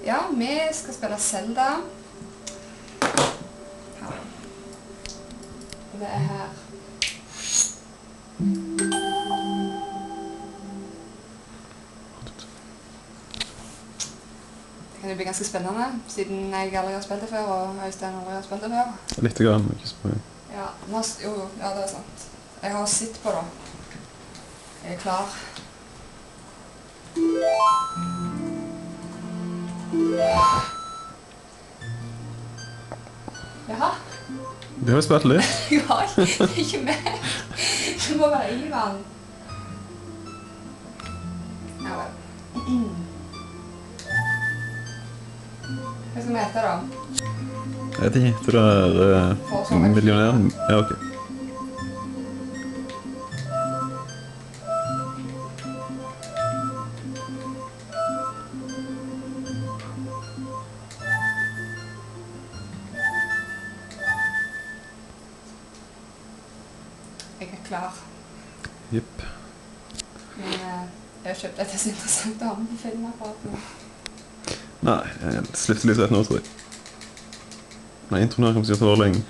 Ja, vi skal spille Zelda. Her. Og det er her. Det kan jo bli ganske spennende, siden jeg aldri har spilt det før, og Øystein aldri har spilt det før. Litt grann, ikke så mye. Ja, ja, det er sant. Jeg har sett på da. Jeg er klar. Jaha? Du har jo spilt litt. Ja, ikke mer. Du må være i vann. Ja, vel. Hva skal vi hete da? Jeg vet ikke, tror det er millionæren. Ja, ok. Jeg er klar. Jipp. Men jeg har kjøpt dette så interessant å ha med på filmapparaten. Nei, jeg slipper litt rett nå, tror jeg. Nei, introen her kommer sikkert til å være lenge.